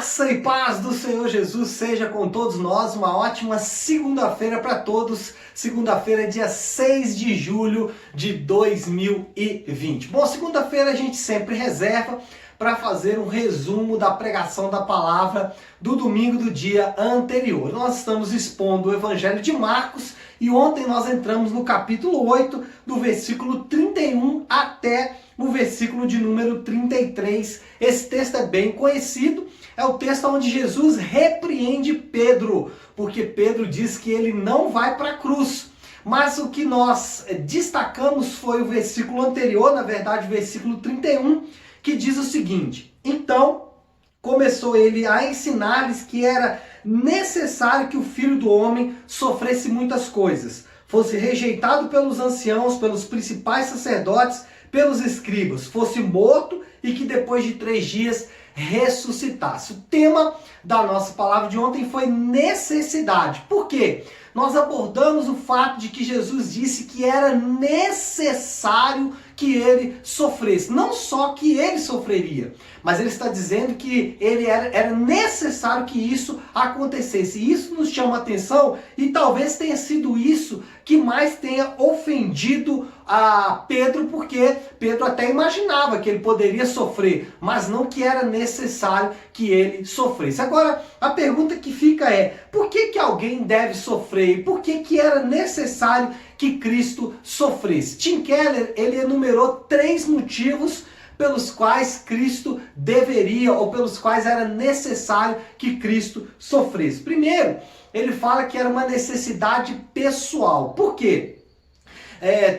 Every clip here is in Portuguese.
Graça e paz do Senhor Jesus seja com todos nós. Uma ótima segunda-feira para todos. Segunda-feira, dia 6 de julho de 2020. Bom, segunda-feira a gente sempre reserva para fazer um resumo da pregação da palavra do domingo do dia anterior. Nós estamos expondo o Evangelho de Marcos e ontem nós entramos no capítulo 8, do versículo 31 até o versículo de número 33. Esse texto é bem conhecido, é o texto onde Jesus repreende Pedro, porque Pedro diz que ele não vai para a cruz. Mas o que nós destacamos foi o versículo anterior, na verdade o versículo 31, que diz o seguinte: então começou ele a ensinar-lhes que era necessário que o Filho do Homem sofresse muitas coisas, fosse rejeitado pelos anciãos, pelos principais sacerdotes, pelos escribas, fosse morto e que depois de 3 dias ressuscitasse. O tema da nossa palavra de ontem foi necessidade. Por quê? Nós abordamos o fato de que Jesus disse que era necessário que ele sofresse. Não só que ele sofreria, mas ele está dizendo que era necessário que isso acontecesse. E isso nos chama a atenção e talvez tenha sido isso que mais tenha ofendido a Pedro, porque Pedro até imaginava que ele poderia sofrer, mas não que era necessário que ele sofresse. Agora, a pergunta que fica é: por que alguém deve sofrer? E por que era necessário que Cristo sofresse? Tim Keller, ele enumerou 3 motivos pelos quais Cristo deveria, ou pelos quais era necessário que Cristo sofresse. Primeiro, ele fala que era uma necessidade pessoal. Por quê?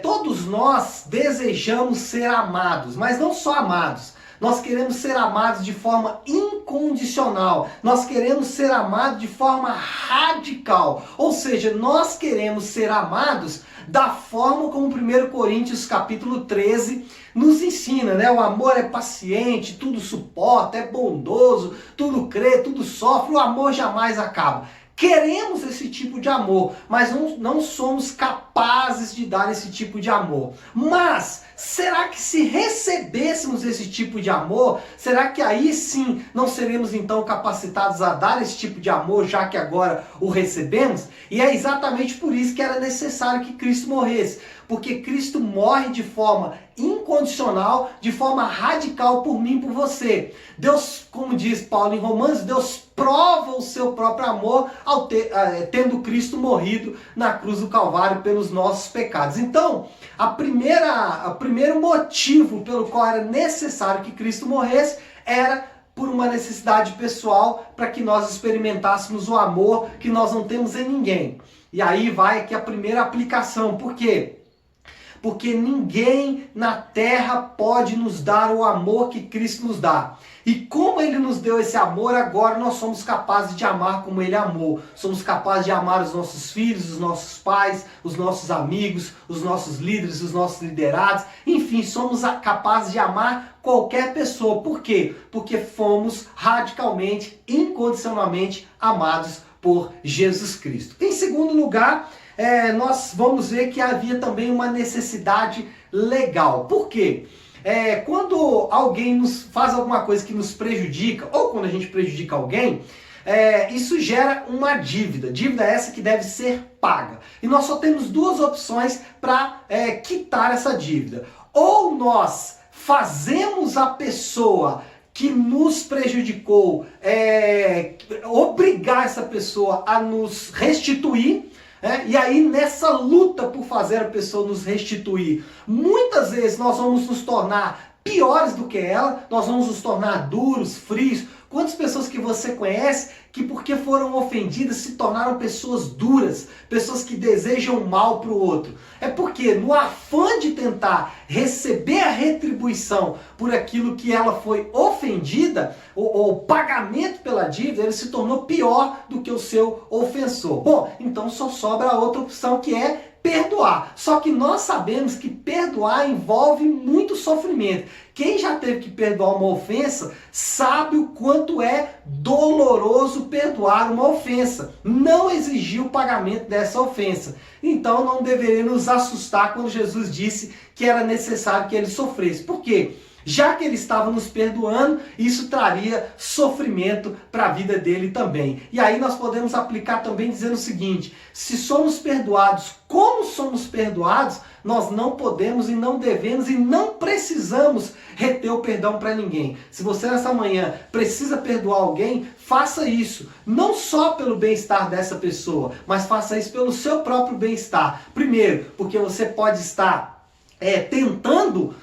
Todos nós desejamos ser amados, mas não só amados. Nós queremos ser amados de forma incondicional. Nós queremos ser amados de forma radical. Ou seja, nós queremos ser amados da forma como 1 Coríntios capítulo 13 nos ensina, né? O amor é paciente, tudo suporta, é bondoso, tudo crê, tudo sofre, o amor jamais acaba. Queremos esse tipo de amor, mas não somos capazes de dar esse tipo de amor. Mas, será que se recebêssemos esse tipo de amor, será que aí sim não seremos então capacitados a dar esse tipo de amor, já que agora o recebemos? E é exatamente por isso que era necessário que Cristo morresse. Porque Cristo morre de forma incondicional, de forma radical por mim e por você. Deus, como diz Paulo em Romanos, Deus prova o seu próprio amor tendo Cristo morrido na cruz do Calvário pelos nossos pecados. Então, o primeiro motivo pelo qual era necessário que Cristo morresse era por uma necessidade pessoal, para que nós experimentássemos o amor que nós não temos em ninguém. E aí vai aqui a primeira aplicação. Por quê? Porque ninguém na terra pode nos dar o amor que Cristo nos dá. E como Ele nos deu esse amor, agora nós somos capazes de amar como Ele amou. Somos capazes de amar os nossos filhos, os nossos pais, os nossos amigos, os nossos líderes, os nossos liderados. Enfim, somos capazes de amar qualquer pessoa. Por quê? Porque fomos radicalmente, incondicionalmente amados por Jesus Cristo. Em segundo lugar, nós vamos ver que havia também uma necessidade legal. Por quê? Quando alguém nos faz alguma coisa que nos prejudica, ou quando a gente prejudica alguém, isso gera uma dívida. Dívida essa que deve ser paga. E nós só temos 2 opções para quitar essa dívida. Ou nós fazemos a pessoa que nos prejudicou, obrigar essa pessoa a nos restituir. E aí nessa luta por fazer a pessoa nos restituir, muitas vezes nós vamos nos tornar piores do que ela, nós vamos nos tornar duros, frios. Quantas pessoas que você conhece que porque foram ofendidas se tornaram pessoas duras, pessoas que desejam mal para o outro? É porque no afã de tentar receber a retribuição por aquilo que ela foi ofendida, o pagamento pela dívida, ele se tornou pior do que o seu ofensor. Bom, então só sobra a outra opção, que é perdoar. Só que nós sabemos que perdoar envolve muito sofrimento. Quem já teve que perdoar uma ofensa sabe o quanto é doloroso perdoar uma ofensa. Não exigir o pagamento dessa ofensa. Então não deveria nos assustar quando Jesus disse que era necessário que ele sofresse. Por quê? Já que ele estava nos perdoando, isso traria sofrimento para a vida dele também. E aí nós podemos aplicar também dizendo o seguinte: se somos perdoados como somos perdoados, nós não podemos e não devemos e não precisamos reter o perdão para ninguém. Se você nessa manhã precisa perdoar alguém, faça isso. Não só pelo bem-estar dessa pessoa, mas faça isso pelo seu próprio bem-estar. Primeiro, porque você pode estar tentando,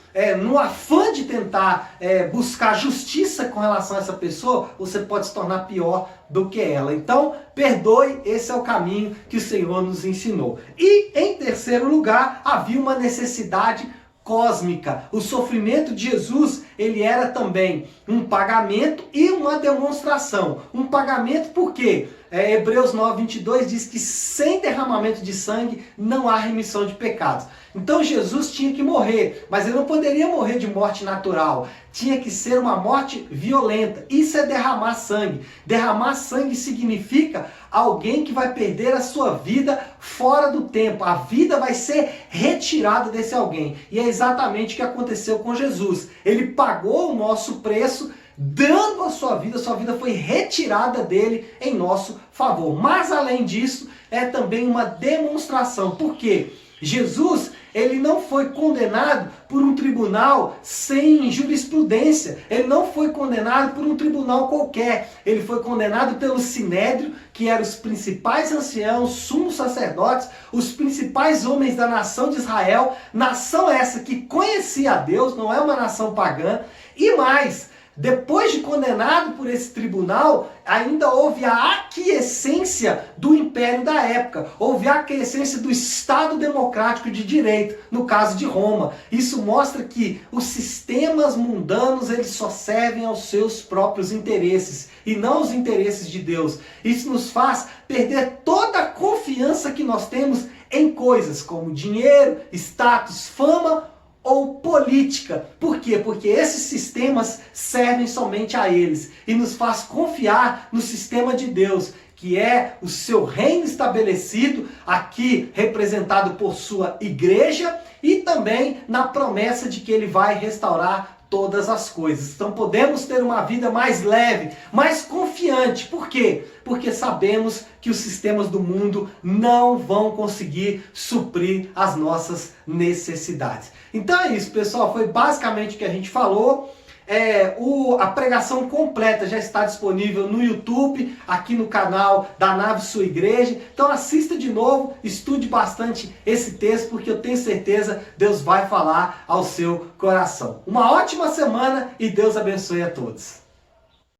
no afã de tentar buscar justiça com relação a essa pessoa, você pode se tornar pior do que ela. Então, perdoe, esse é o caminho que o Senhor nos ensinou. E, em terceiro lugar, havia uma necessidade cósmica. O sofrimento de Jesus, ele era também um pagamento e uma demonstração. Um pagamento por quê? Hebreus 9:22 diz que sem derramamento de sangue não há remissão de pecados. Então Jesus tinha que morrer, mas ele não poderia morrer de morte natural. Tinha que ser uma morte violenta. Isso é derramar sangue. Derramar sangue significa alguém que vai perder a sua vida fora do tempo. A vida vai ser retirada desse alguém. E é exatamente o que aconteceu com Jesus. Ele pagou o nosso preço, dando a sua vida foi retirada dele em nosso favor. Mas além disso, é também uma demonstração. Por quê? Jesus, ele não foi condenado por um tribunal sem jurisprudência. Ele não foi condenado por um tribunal qualquer. Ele foi condenado pelo Sinédrio, que eram os principais anciãos, sumos sacerdotes, os principais homens da nação de Israel. Nação essa que conhecia a Deus, não é uma nação pagã. E mais, depois de condenado por esse tribunal, ainda houve a aquiescência do império da época. Houve a aquiescência do Estado democrático de direito, no caso de Roma. Isso mostra que os sistemas mundanos, eles só servem aos seus próprios interesses e não aos interesses de Deus. Isso nos faz perder toda a confiança que nós temos em coisas como dinheiro, status, fama ou política. Por quê? Porque esses sistemas servem somente a eles e nos faz confiar no sistema de Deus, que é o seu reino estabelecido, aqui representado por sua igreja, e também na promessa de que ele vai restaurar todas as coisas. Então podemos ter uma vida mais leve, mais confiante. Por quê? Porque sabemos que os sistemas do mundo não vão conseguir suprir as nossas necessidades. Então é isso, pessoal. Foi basicamente o que a gente falou. A pregação completa já está disponível no YouTube, aqui no canal da Nave Sua Igreja. Então assista de novo, estude bastante esse texto, porque eu tenho certeza Deus vai falar ao seu coração. Uma ótima semana e Deus abençoe a todos.